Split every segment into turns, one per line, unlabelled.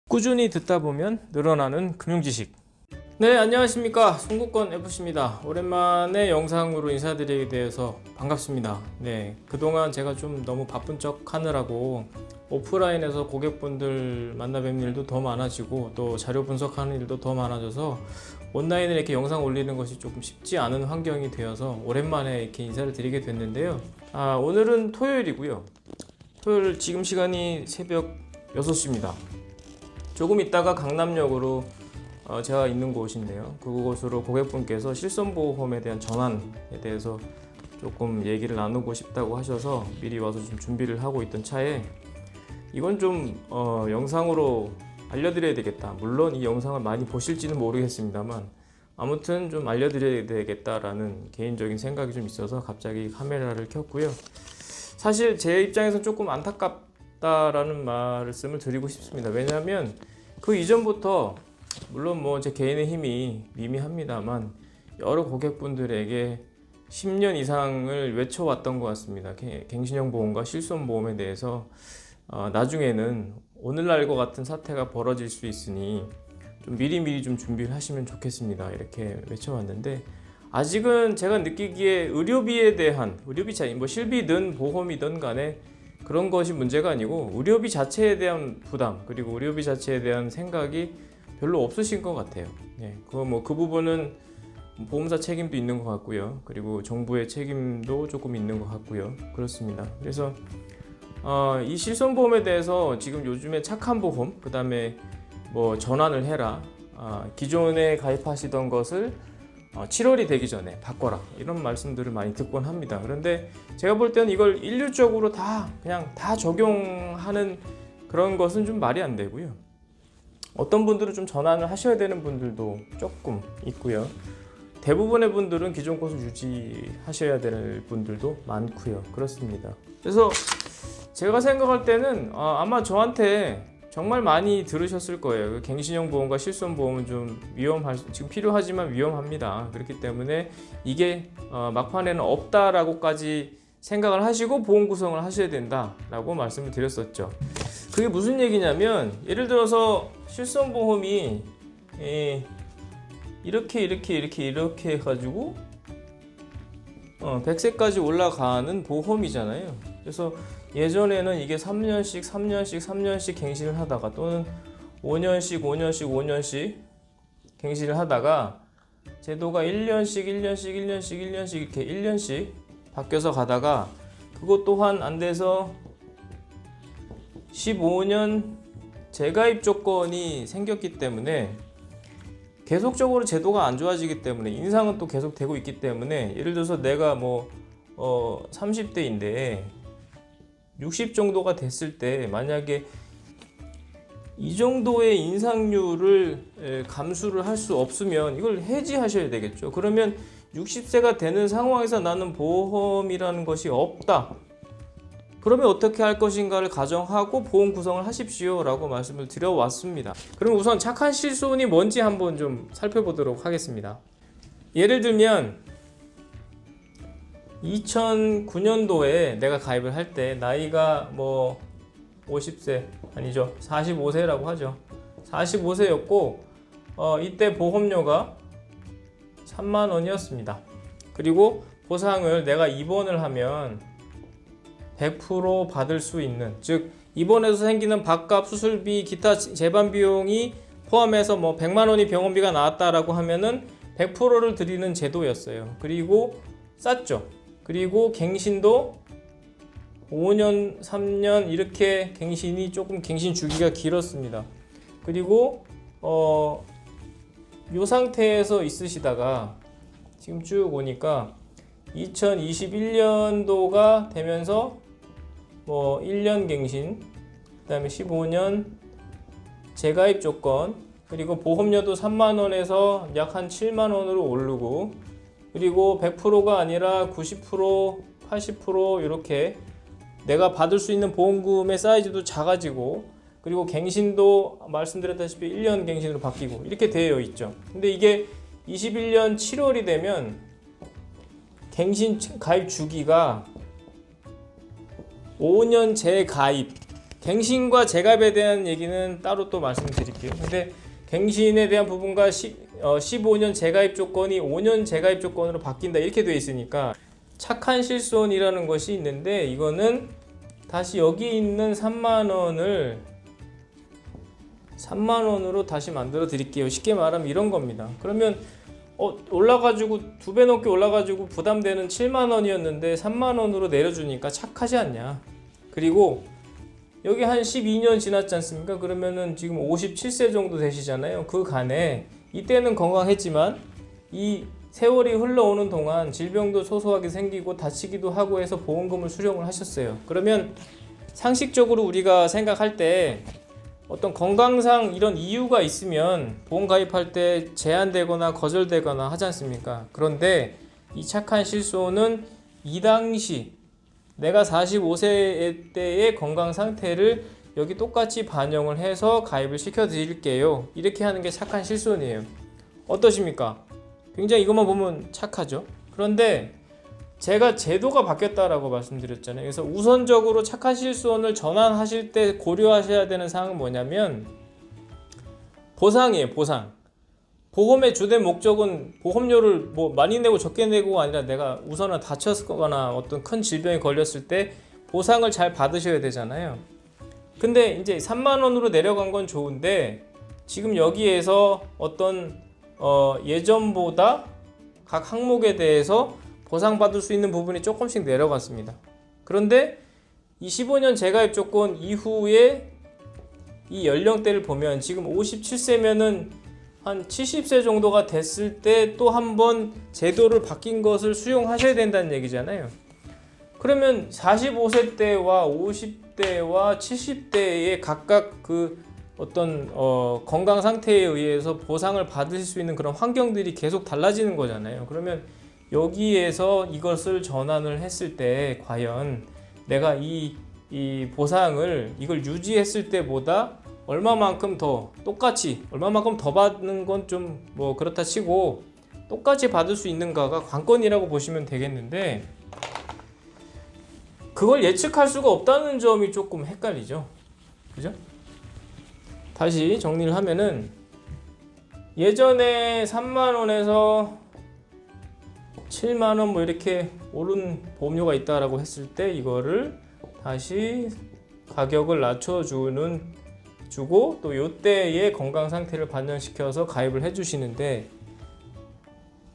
꾸준히 듣다 보면 늘어나는 금융지식. 네, 안녕하십니까, 송국권 FC입니다. 오랜만에 영상으로 인사드리게 되어서 반갑습니다. 네, 그동안 제가 좀 너무 바쁜 척 하느라고 오프라인에서 고객분들 만나 뵙는 일도 더 많아지고 또 자료 분석하는 일도 더 많아져서 온라인에 이렇게 영상 올리는 것이 조금 쉽지 않은 환경이 되어서 오랜만에 이렇게 인사를 드리게 됐는데요. 오늘은 토요일이고요. 토요일 지금 시간이 새벽 6시입니다. 조금 있다가 강남역으로 제가 있는 곳인데요. 그곳으로 고객분께서 실손보험에 대한 전환에 대해서 조금 얘기를 나누고 싶다고 하셔서 미리 와서 좀 준비를 하고 있던 차에 이건 좀 영상으로 알려드려야 되겠다. 물론 이 영상을 많이 보실지는 모르겠습니다만 아무튼 좀 알려드려야 되겠다라는 개인적인 생각이 좀 있어서 갑자기 카메라를 켰고요. 사실 제 입장에서는 조금 안타깝다라는 말씀을 드리고 싶습니다. 왜냐하면 그 이전부터 물론 뭐 제 개인의 힘이 미미합니다만 여러 고객분들에게 10년 이상을 외쳐왔던 것 같습니다. 갱신형 보험과 실손보험에 대해서 나중에는 오늘날과 같은 사태가 벌어질 수 있으니 좀 미리미리 좀 준비를 하시면 좋겠습니다. 이렇게 외쳐왔는데 아직은 제가 느끼기에 의료비에 대한 의료비 차이, 뭐 실비든 보험이든 간에 그런 것이 문제가 아니고 의료비 자체에 대한 부담 그리고 의료비 자체에 대한 생각이 별로 없으신 것 같아요. 그 부분은 보험사 책임도 있는 것 같고요. 그리고 정부의 책임도 조금 있는 것 같고요. 그렇습니다. 그래서 이 실손보험에 대해서 지금 요즘에 착한 보험, 그 다음에 뭐 전환을 해라, 기존에 가입하시던 것을 7월이 되기 전에 바꿔라, 이런 말씀들을 많이 듣곤 합니다. 그런데 제가 볼 때는 이걸 일률적으로 그냥 다 적용하는 그런 것은 좀 말이 안 되고요. 어떤 분들은 좀 전환을 하셔야 되는 분들도 조금 있고요. 대부분의 분들은 기존 것을 유지하셔야 될 분들도 많고요. 그렇습니다. 그래서 제가 생각할 때는 아마 저한테 정말 많이 들으셨을 거예요. 갱신형 보험과 실손보험은 좀 지금 필요하지만 위험합니다. 그렇기 때문에 이게 막판에는 없다라고까지 생각을 하시고 보험 구성을 하셔야 된다라고 말씀을 드렸었죠. 그게 무슨 얘기냐면, 예를 들어서 실손보험이 이렇게 해가지고 100세까지 올라가는 보험이잖아요. 그래서 예전에는 이게 3년씩 갱신을 하다가 또는 5년씩 갱신을 하다가 제도가 1년씩 이렇게 1년씩 바뀌어서 가다가 그것 또한 안 돼서 15년 재가입 조건이 생겼기 때문에 계속적으로 제도가 안 좋아지기 때문에 인상은 또 계속 되고 있기 때문에, 예를 들어서 내가 30대인데 60 정도가 됐을 때 만약에 이 정도의 인상률을 감수를 할 수 없으면 이걸 해지하셔야 되겠죠. 그러면 60세가 되는 상황에서 나는 보험이라는 것이 없다. 그러면 어떻게 할 것인가를 가정하고 보험 구성을 하십시오 라고 말씀을 드려왔습니다. 그럼 우선 착한 실손이 뭔지 한번 좀 살펴보도록 하겠습니다. 예를 들면 2009년도에 내가 가입을 할 때 나이가 50세 아니죠, 45세라고 하죠. 45세였고 이때 보험료가 30,000원이었습니다. 그리고 보상을 내가 입원을 하면 100% 받을 수 있는, 즉 입원해서 생기는 밥값, 수술비, 기타 재반 비용이 포함해서 100만 원이 병원비가 나왔다라고 하면은 100%를 드리는 제도였어요. 그리고 쌌죠. 그리고 갱신도 5년, 3년 이렇게 갱신 주기가 길었습니다. 그리고 이 상태에서 있으시다가 지금 쭉 오니까 2021년도가 되면서 1년 갱신, 그 다음에 15년 재가입 조건, 그리고 보험료도 3만원에서 약 한 7만원으로 오르고, 그리고 100%가 아니라 90%, 80% 이렇게 내가 받을 수 있는 보험금의 사이즈도 작아지고, 그리고 갱신도 말씀드렸다시피 1년 갱신으로 바뀌고 이렇게 되어 있죠. 근데 이게 21년 7월이 되면 갱신 가입 주기가 5년 재가입, 갱신과 재가입에 대한 얘기는 따로 또 말씀드릴게요. 근데 갱신에 대한 부분과 15년 재가입 조건이 5년 재가입 조건으로 바뀐다 이렇게 되어 있으니까 착한 실손이라는 것이 있는데, 이거는 다시 여기 있는 3만원을 3만원으로 다시 만들어 드릴게요. 쉽게 말하면 이런 겁니다. 그러면 올라가지고 2배 넘게 올라가지고 부담되는 7만원이었는데 3만원으로 내려주니까 착하지 않냐. 그리고 여기 한 12년 지났지 않습니까? 그러면은 지금 57세 정도 되시잖아요. 그 간에 이때는 건강했지만 이 세월이 흘러오는 동안 질병도 소소하게 생기고 다치기도 하고 해서 보험금을 수령을 하셨어요. 그러면 상식적으로 우리가 생각할 때 어떤 건강상 이런 이유가 있으면 보험 가입할 때 제한되거나 거절되거나 하지 않습니까? 그런데 이 착한 실손은 이 당시 내가 45세 때의 건강 상태를 여기 똑같이 반영을 해서 가입을 시켜 드릴게요. 이렇게 하는 게 착한 실손이에요. 어떠십니까? 굉장히 이것만 보면 착하죠. 그런데 제가 제도가 바뀌었다라고 말씀드렸잖아요. 그래서 우선적으로 착한 실손을 전환하실 때 고려하셔야 되는 사항은 뭐냐면 보상이에요. 보상. 보험의 주된 목적은 보험료를 뭐 많이 내고 적게 내고가 아니라 내가 우선은 다쳤거나 어떤 큰 질병에 걸렸을 때 보상을 잘 받으셔야 되잖아요. 근데 이제 3만 원으로 내려간 건 좋은데 지금 여기에서 어떤 예전보다 각 항목에 대해서 보상받을 수 있는 부분이 조금씩 내려갔습니다. 그런데 이 15년 재가입 조건 이후에 이 연령대를 보면 지금 57세면은 한 70세 정도가 됐을 때 또 한 번 제도를 바뀐 것을 수용하셔야 된다는 얘기잖아요. 그러면 45세 때와 50대와 70대의 각각 그 어떤 건강 상태에 의해서 보상을 받으실 수 있는 그런 환경들이 계속 달라지는 거잖아요. 그러면 여기에서 이것을 전환을 했을 때 과연 내가 이 보상을 이걸 유지했을 때보다 얼마만큼 더 똑같이 얼마만큼 더 받는 건 좀 뭐 그렇다 치고 똑같이 받을 수 있는가가 관건이라고 보시면 되겠는데, 그걸 예측할 수가 없다는 점이 조금 헷갈리죠. 그죠? 다시 정리를 하면은 예전에 3만원에서 7만원 뭐 이렇게 오른 보험료가 있다라고 했을 때 이거를 다시 가격을 주고 또 요때의 건강 상태를 반영시켜서 가입을 해 주시는데,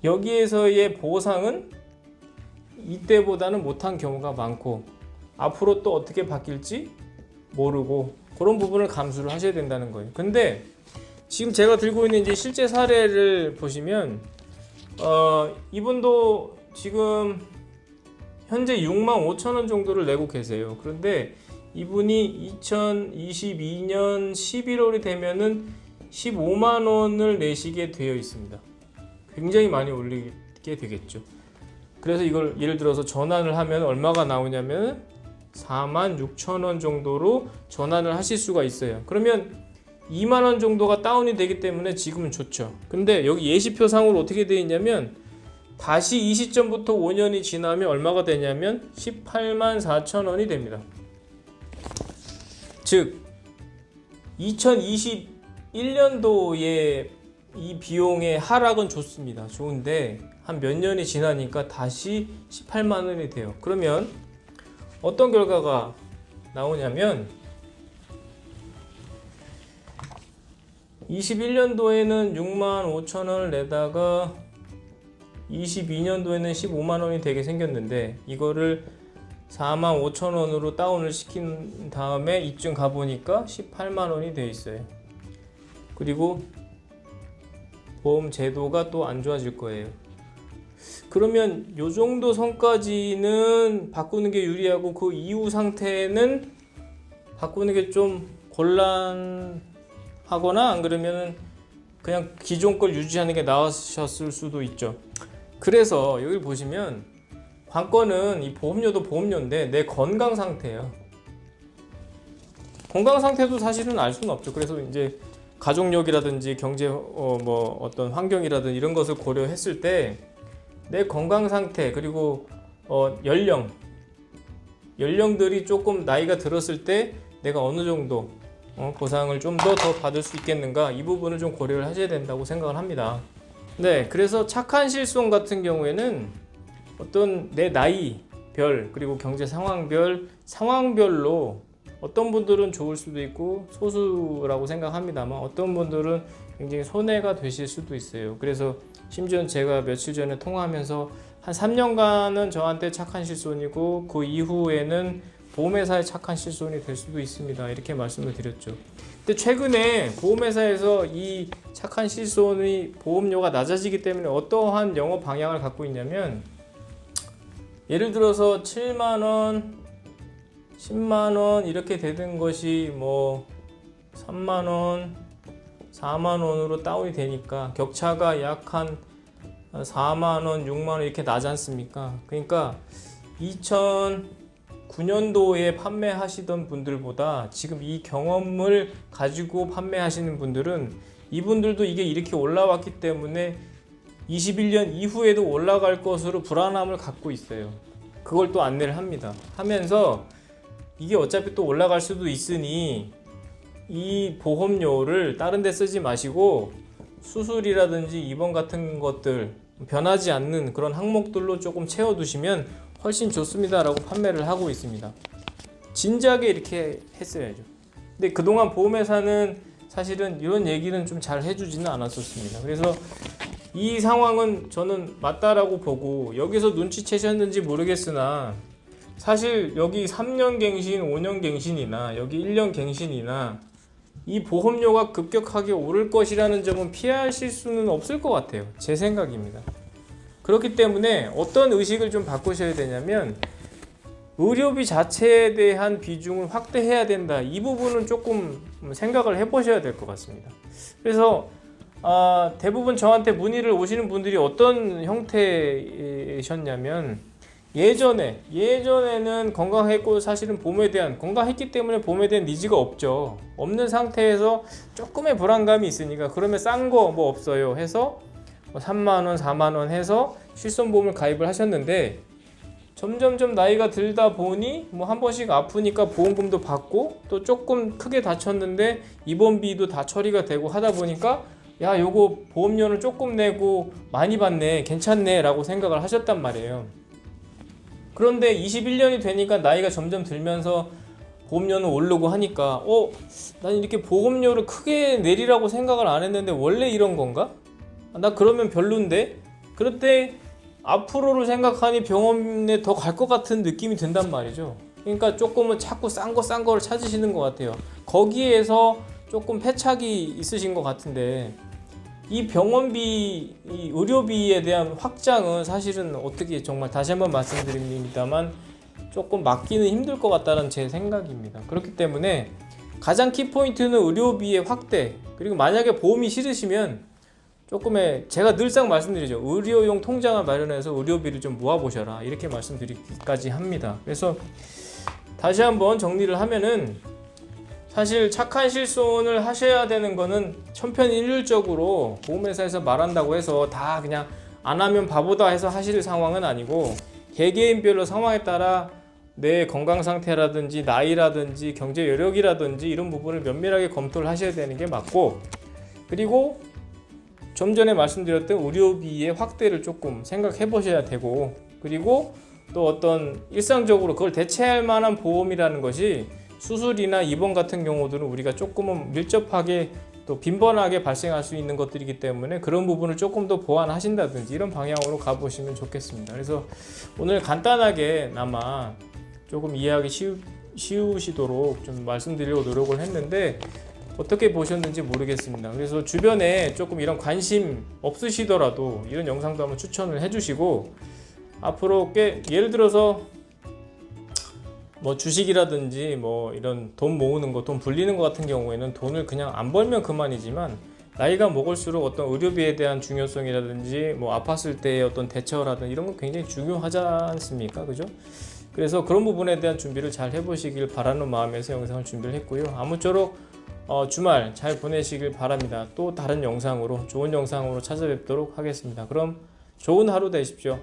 여기에서의 보상은 이때보다는 못한 경우가 많고 앞으로 또 어떻게 바뀔지 모르고 그런 부분을 감수를 하셔야 된다는 거예요. 근데 지금 제가 들고 있는 이제 실제 사례를 보시면 이분도 지금 현재 65,000원 정도를 내고 계세요. 그런데 이분이 2022년 11월이 되면은 15만 원을 내시게 되어 있습니다. 굉장히 많이 올리게 되겠죠. 그래서 이걸 예를 들어서 전환을 하면 얼마가 나오냐면 46,000원 정도로 전환을 하실 수가 있어요. 그러면 2만 원 정도가 다운이 되기 때문에 지금은 좋죠. 근데 여기 예시표상으로 어떻게 되어 있냐면 다시 이 시점부터 5년이 지나면 얼마가 되냐면 184,000원이 됩니다. 즉 2021년도에 이 비용의 하락은 좋습니다. 좋은데 한 몇 년이 지나니까 다시 18만 원이 돼요. 그러면 어떤 결과가 나오냐면 21년도에는 65,000원을 내다가 22년도에는 15만 원이 되게 생겼는데 이거를 45,000원으로 다운을 시킨 다음에 이쯤 가보니까 18만 원이 돼 있어요. 그리고 보험 제도가 또 안 좋아질 거예요. 그러면 요 정도 선까지는 바꾸는 게 유리하고 그 이후 상태는 바꾸는 게 좀 곤란하거나 안 그러면은 그냥 기존 걸 유지하는 게 나으셨을 수도 있죠. 그래서 여기 보시면 관건은 이 보험료도 보험료인데 내 건강 상태예요. 건강 상태도 사실은 알 수는 없죠. 그래서 이제 가족력이라든지 경제 뭐 어떤 환경이라든지 이런 것을 고려했을 때 내 건강 상태 그리고 연령 연령들이 조금 나이가 들었을 때 내가 어느 정도 보상을 좀 더 받을 수 있겠는가, 이 부분을 좀 고려를 하셔야 된다고 생각을 합니다. 네, 그래서 착한 실손 같은 경우에는 어떤 내 나이별 그리고 경제 상황별로 어떤 분들은 좋을 수도 있고 소수라고 생각합니다만 어떤 분들은 굉장히 손해가 되실 수도 있어요. 그래서 심지어 제가 며칠 전에 통화하면서 한 3년간은 저한테 착한 실손이고 그 이후에는 보험회사에 착한 실손이 될 수도 있습니다. 이렇게 말씀을 드렸죠. 근데 최근에 보험회사에서 이 착한 실손의 보험료가 낮아지기 때문에 어떠한 영업 방향을 갖고 있냐면, 예를 들어서 7만원, 10만원 이렇게 되는 것이 뭐 3만원, 4만원으로 다운이 되니까 격차가 약 한 4만원, 6만원 이렇게 나지 않습니까? 그러니까 2009년도에 판매하시던 분들보다 지금 이 경험을 가지고 판매하시는 분들은, 이분들도 이게 이렇게 올라왔기 때문에 21년 이후에도 올라갈 것으로 불안함을 갖고 있어요. 그걸 또 안내를 합니다. 하면서 이게 어차피 또 올라갈 수도 있으니 이 보험료를 다른 데 쓰지 마시고 수술이라든지 입원 같은 것들 변하지 않는 그런 항목들로 조금 채워두시면 훨씬 좋습니다 라고 판매를 하고 있습니다. 진작에 이렇게 했어야죠. 근데 그동안 보험회사는 사실은 이런 얘기는 좀 잘 해주지는 않았었습니다. 그래서 이 상황은 저는 맞다라고 보고, 여기서 눈치채셨는지 모르겠으나 사실 여기 3년 갱신, 5년 갱신이나 여기 1년 갱신이나 이 보험료가 급격하게 오를 것이라는 점은 피하실 수는 없을 것 같아요. 제 생각입니다. 그렇기 때문에 어떤 의식을 좀 바꾸셔야 되냐면, 의료비 자체에 대한 비중을 확대해야 된다. 이 부분은 조금 생각을 해보셔야 될 것 같습니다. 그래서 대부분 저한테 문의를 오시는 분들이 어떤 형태셨냐면, 예전에는 건강했고 사실은 보험에 대한, 건강했기 때문에 보험에 대한 니즈가 없는 상태에서 조금의 불안감이 있으니까 그러면 싼 거 뭐 없어요 해서 3만원 4만원 해서 실손보험을 가입을 하셨는데, 점점점 나이가 들다 보니 뭐 한 번씩 아프니까 보험금도 받고 또 조금 크게 다쳤는데 입원비도 다 처리가 되고 하다 보니까 야, 요거 보험료는 조금 내고 많이 받네, 괜찮네 라고 생각을 하셨단 말이에요. 그런데 21년이 되니까 나이가 점점 들면서 보험료는 오르고 하니까 난 이렇게 보험료를 크게 내리라고 생각을 안 했는데 원래 이런 건가? 나 그러면 별론데? 그럴 때 앞으로를 생각하니 병원에 더 갈 것 같은 느낌이 든단 말이죠. 그러니까 조금은 자꾸 싼 거를 찾으시는 것 같아요. 거기에서 조금 패착이 있으신 것 같은데, 이 병원비, 이 의료비에 대한 확장은 사실은 어떻게, 정말 다시 한번 말씀드립니다만 조금 막기는 힘들 것 같다는 제 생각입니다. 그렇기 때문에 가장 키포인트는 의료비의 확대, 그리고 만약에 보험이 싫으시면 조금의, 제가 늘상 말씀드리죠, 의료용 통장을 마련해서 의료비를 좀 모아보셔라, 이렇게 말씀드리기까지 합니다. 그래서 다시 한번 정리를 하면은, 사실 착한 실손을 하셔야 되는 거는 천편일률적으로 보험회사에서 말한다고 해서 다 그냥 안 하면 바보다 해서 하실 상황은 아니고, 개개인별로 상황에 따라 내 건강 상태라든지 나이라든지 경제 여력이라든지 이런 부분을 면밀하게 검토를 하셔야 되는 게 맞고, 그리고 좀 전에 말씀드렸던 의료비의 확대를 조금 생각해 보셔야 되고, 그리고 또 어떤 일상적으로 그걸 대체할 만한 보험이라는 것이 수술이나 입원 같은 경우들은 우리가 조금은 밀접하게 또 빈번하게 발생할 수 있는 것들이기 때문에 그런 부분을 조금 더 보완하신다든지 이런 방향으로 가보시면 좋겠습니다. 그래서 오늘 간단하게나마 조금 이해하기 쉬우시도록 좀 말씀드리려고 노력을 했는데 어떻게 보셨는지 모르겠습니다. 그래서 주변에 조금 이런 관심 없으시더라도 이런 영상도 한번 추천을 해주시고, 앞으로 예를 들어서 뭐 주식이라든지 뭐 이런 돈 모으는 거, 돈 불리는 거 같은 경우에는 돈을 그냥 안 벌면 그만이지만, 나이가 먹을수록 어떤 의료비에 대한 중요성이라든지 뭐 아팠을 때의 어떤 대처라든지 이런 건 굉장히 중요하지 않습니까? 그죠? 그래서 그런 부분에 대한 준비를 잘 해보시길 바라는 마음에서 영상을 준비를 했고요. 아무쪼록 주말 잘 보내시길 바랍니다. 또 다른 영상으로, 좋은 영상으로 찾아뵙도록 하겠습니다. 그럼 좋은 하루 되십시오.